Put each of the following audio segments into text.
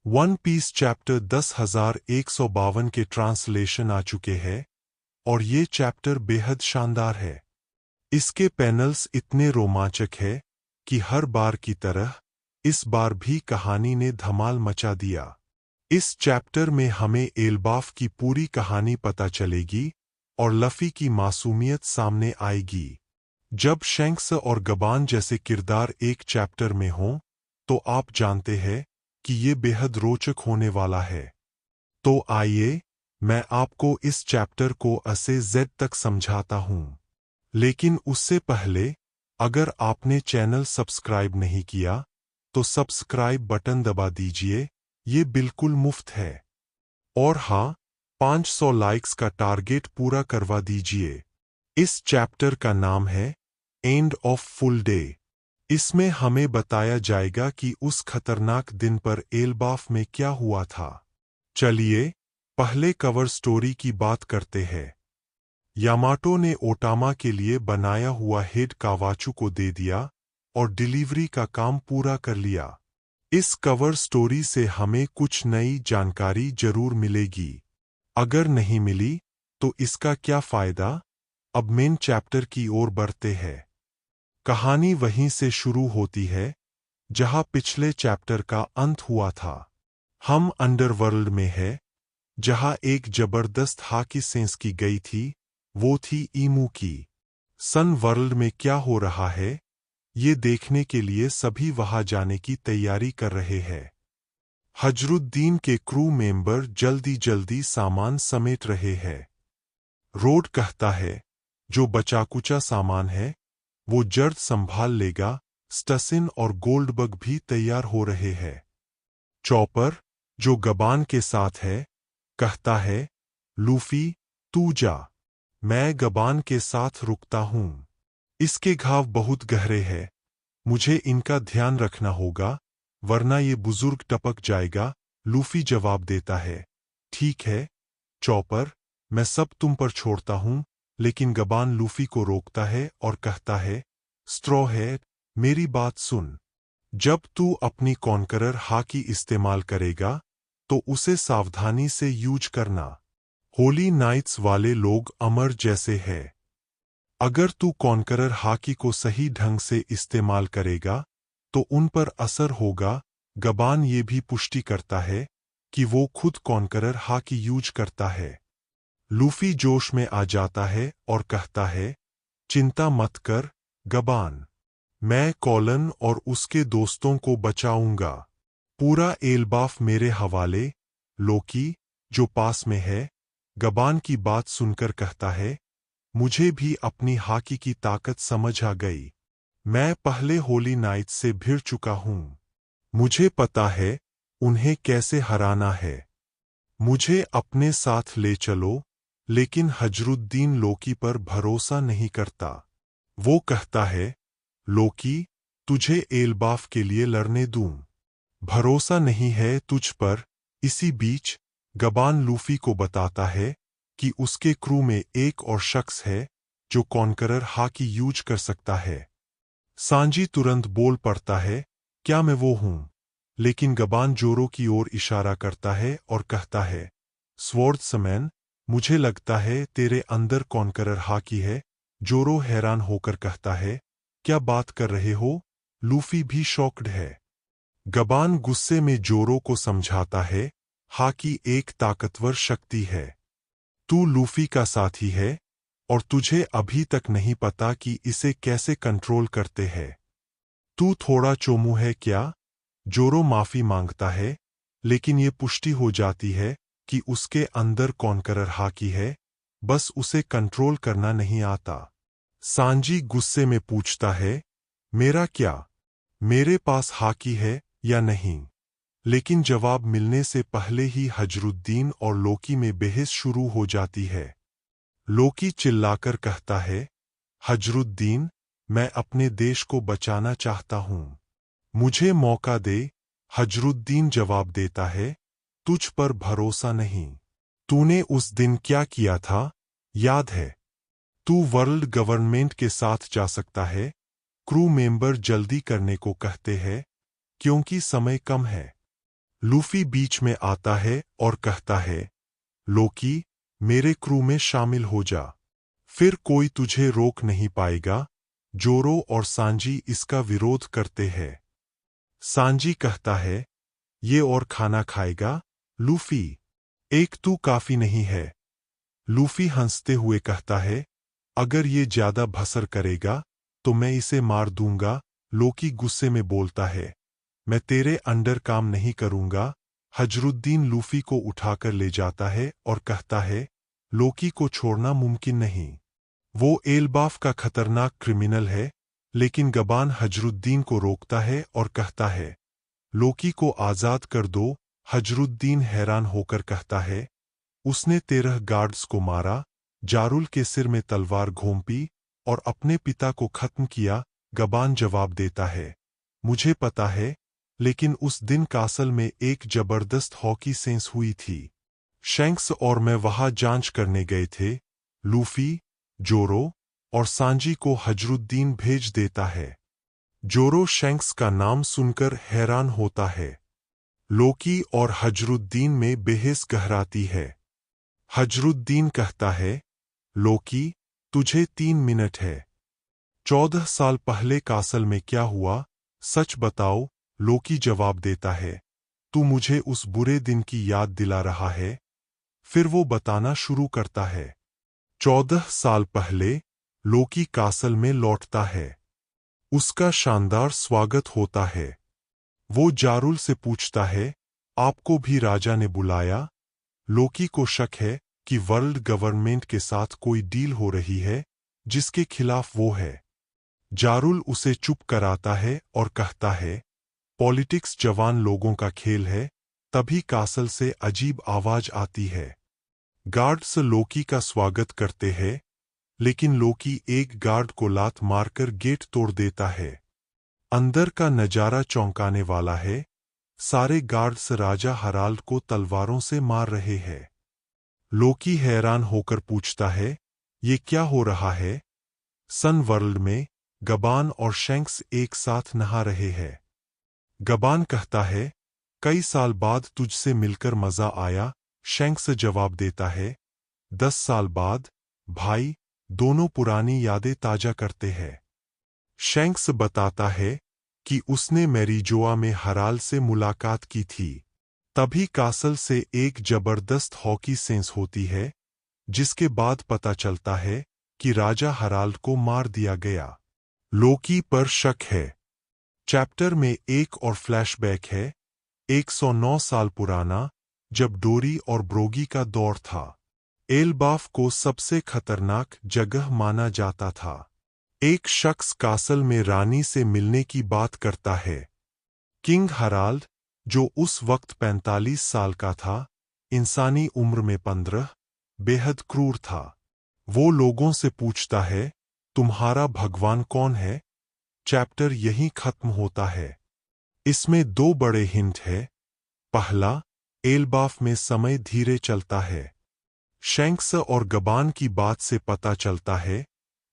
One piece chapter 10,152 के translation आ चुके हैं और ये चैप्टर बेहद शानदार है। इसके पैनल्स इतने रोमांचक है कि हर बार की तरह इस बार भी कहानी ने धमाल मचा दिया। इस चैप्टर में हमें एल्बाफ की पूरी कहानी पता चलेगी और लफ़ी की मासूमियत सामने आएगी। जब शैंक्स और गबान जैसे किरदार एक चैप्टर में हों तो आप जानते हैं कि ये बेहद रोचक होने वाला है। तो आइए मैं आपको इस चैप्टर को A से Z तक समझाता हूँ। लेकिन उससे पहले अगर आपने चैनल सब्सक्राइब नहीं किया तो सब्सक्राइब बटन दबा दीजिए, ये बिल्कुल मुफ्त है। और हाँ, 500 लाइक्स का टारगेट पूरा करवा दीजिए। इस चैप्टर का नाम है एंड ऑफ फुल डे। इसमें हमें बताया जाएगा कि उस खतरनाक दिन पर एल्बाफ में क्या हुआ था। चलिए पहले कवर स्टोरी की बात करते हैं। यामाटो ने ओटामा के लिए बनाया हुआ हेड कावाचू को दे दिया और डिलीवरी का काम पूरा कर लिया। इस कवर स्टोरी से हमें कुछ नई जानकारी जरूर मिलेगी। अगर नहीं मिली तो इसका क्या फायदा। अब मेन चैप्टर की ओर बढ़ते हैं। कहानी वहीं से शुरू होती है जहां पिछले चैप्टर का अंत हुआ था। हम अंडरवर्ल्ड में है जहां एक जबरदस्त हाकी सेंस की गई थी, वो थी ईमू की। सन वर्ल्ड में क्या हो रहा है ये देखने के लिए सभी वहां जाने की तैयारी कर रहे हैं। हजरुद्दीन के क्रू मेंबर जल्दी जल्दी सामान समेट रहे हैं। रोड कहता है जो बचाकुचा सामान है वो जल्द संभाल लेगा। स्टसिन और गोल्डबर्ग भी तैयार हो रहे हैं। चॉपर जो गबान के साथ है कहता है लूफी तू जा, मैं गबान के साथ रुकता हूं। इसके घाव बहुत गहरे हैं, मुझे इनका ध्यान रखना होगा वरना ये बुजुर्ग टपक जाएगा। लूफी जवाब देता है ठीक है चॉपर, मैं सब तुम पर छोड़ता हूं। लेकिन गबान लूफी को रोकता है और कहता है स्ट्रॉ हेड, मेरी बात सुन। जब तू अपनी कॉन्करर हाकी इस्तेमाल करेगा तो उसे सावधानी से यूज करना। होली नाइट्स वाले लोग अमर जैसे हैं। अगर तू कॉन्करर हाकी को सही ढंग से इस्तेमाल करेगा तो उन पर असर होगा। गबान ये भी पुष्टि करता है कि वो खुद कॉन्करर हाकी यूज करता है। लूफी जोश में आ जाता है और कहता है चिंता मत कर गबान, मैं कॉलन और उसके दोस्तों को बचाऊंगा। पूरा एल्बाफ मेरे हवाले। लोकी जो पास में है गबान की बात सुनकर कहता है मुझे भी अपनी हाकी की ताकत समझ आ गई। मैं पहले होली नाइट से भिड़ चुका हूं। मुझे पता है उन्हें कैसे हराना है। मुझे अपने साथ ले चलो। लेकिन हजरुद्दीन लोकी पर भरोसा नहीं करता। वो कहता है लोकी तुझे एल्बाफ के लिए लड़ने दूं, भरोसा नहीं है तुझ पर। इसी बीच गबान लूफी को बताता है कि उसके क्रू में एक और शख्स है जो कॉन्करर हाकी यूज कर सकता है। सांजी तुरंत बोल पड़ता है क्या मैं वो हूं। लेकिन गबान जोरो की ओर इशारा करता है और कहता है स्वॉर्ड्समैन, मुझे लगता है तेरे अंदर कॉन्करर हाकी है। जोरो हैरान होकर कहता है क्या बात कर रहे हो। लूफी भी शॉक्ड है। गबान गुस्से में जोरो को समझाता है हाकी एक ताकतवर शक्ति है। तू लूफी का साथी है और तुझे अभी तक नहीं पता कि इसे कैसे कंट्रोल करते हैं। तू थोड़ा चोमू है क्या। जोरो माफी मांगता है लेकिन ये पुष्टि हो जाती है कि उसके अंदर कॉन्करर हाकी है, बस उसे कंट्रोल करना नहीं आता। सांजी गुस्से में पूछता है मेरा क्या, मेरे पास हाकी है या नहीं। लेकिन जवाब मिलने से पहले ही हजरुद्दीन और लोकी में बहस शुरू हो जाती है। लोकी चिल्लाकर कहता है हजरुद्दीन, मैं अपने देश को बचाना चाहता हूं, मुझे मौका दे। हजरुद्दीन जवाब देता है तुझ पर भरोसा नहीं। तूने उस दिन क्या किया था याद है। तू वर्ल्ड गवर्नमेंट के साथ जा सकता है। क्रू मेंबर जल्दी करने को कहते हैं क्योंकि समय कम है। लूफी बीच में आता है और कहता है, लोकी, मेरे क्रू में शामिल हो जा। फिर कोई तुझे रोक नहीं पाएगा। जोरो और सांजी इसका विरोध करते हैं। सांजी कहता है, ये और खाना खाएगा? लूफी, एक तू काफी नहीं है। लूफी हंसते हुए कहता है, अगर ये ज्यादा भसर करेगा तो मैं इसे मार दूंगा। लोकी गुस्से में बोलता है, मैं तेरे अंडर काम नहीं करूंगा। हजरुद्दीन लूफी को उठाकर ले जाता है और कहता है, लोकी को छोड़ना मुमकिन नहीं। वो एल्बाफ का खतरनाक क्रिमिनल है। लेकिन गबान हजरुद्दीन को रोकता है और कहता है, लोकी को आजाद कर दो। हजरुद्दीन हैरान होकर कहता है, उसने 13 गार्ड्स को मारा, जारुल के सिर में तलवार घोंपी और अपने पिता को खत्म किया। गबान जवाब देता है, मुझे पता है, लेकिन उस दिन कासल में एक जबरदस्त हॉकी सेंस हुई थी। शैंक्स और मैं वहां जांच करने गए थे। लूफी, जोरो और सांजी को हजरुद्दीन भेज देता है। जोरो शैंक्स का नाम सुनकर हैरान होता है। लोकी और हजरुद्दीन में बहस गहराती है। हजरुद्दीन कहता है, लोकी, तुझे 3 मिनट है। 14 साल पहले कासल में क्या हुआ, सच बताओ। लोकी जवाब देता है, तू मुझे उस बुरे दिन की याद दिला रहा है। फिर वो बताना शुरू करता है। 14 साल पहले लोकी कासल में लौटता है। उसका शानदार स्वागत होता है। वो जारुल से पूछता है, आपको भी राजा ने बुलाया? लोकी को शक है कि वर्ल्ड गवर्नमेंट के साथ कोई डील हो रही है जिसके खिलाफ वो है। जारुल उसे चुप कराता है और कहता है, पॉलिटिक्स जवान लोगों का खेल है। तभी कासल से अजीब आवाज आती है। गार्ड्स लोकी का स्वागत करते हैं, लेकिन लोकी एक गार्ड को लात मारकर गेट तोड़ देता है। अंदर का नजारा चौंकाने वाला है। सारे गार्ड्स राजा हराल्ड को तलवारों से मार रहे हैं। लोकी हैरान होकर पूछता है, ये क्या हो रहा है? सन वर्ल्ड में गबान और शैंक्स एक साथ नहा रहे हैं। गबान कहता है, कई साल बाद तुझसे मिलकर मजा आया। शैंक्स जवाब देता है, 10 साल बाद भाई। दोनों पुरानी यादें ताजा करते हैं। शैंक्स बताता है कि उसने मैरिजोआ में हराल से मुलाकात की थी। तभी कासल से एक जबरदस्त हॉकी सेंस होती है, जिसके बाद पता चलता है कि राजा हराल्ड को मार दिया गया। लोकी पर शक है। चैप्टर में एक और फ्लैशबैक है, 109 साल पुराना, जब डोरी और ब्रोगी का दौर था। एल्बाफ को सबसे खतरनाक जगह माना जाता था। एक शख्स कासल में रानी से मिलने की बात करता है। किंग हराल्ड, जो उस वक्त 45 साल का था, इंसानी उम्र में 15, बेहद क्रूर था। वो लोगों से पूछता है, तुम्हारा भगवान कौन है? चैप्टर यहीं खत्म होता है। इसमें 2 बड़े हिंट है। पहला, एल्बाफ में समय धीरे चलता है। शैंक्स और गबान की बात से पता चलता है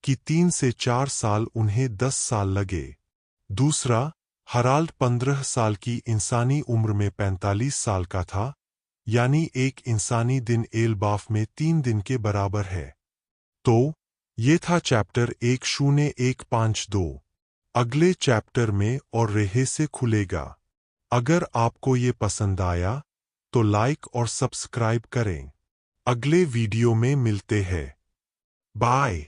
कि 3 से 4 साल उन्हें 10 साल लगे। दूसरा, हराल्ड 15 साल की इंसानी उम्र में 45 साल का था, यानी एक इंसानी दिन एल्बाफ में 3 दिन के बराबर है। तो ये था चैप्टर 10152। अगले चैप्टर में और रेहे से खुलेगा। अगर आपको ये पसंद आया तो लाइक और सब्सक्राइब करें। अगले वीडियो में मिलते हैं। बाय।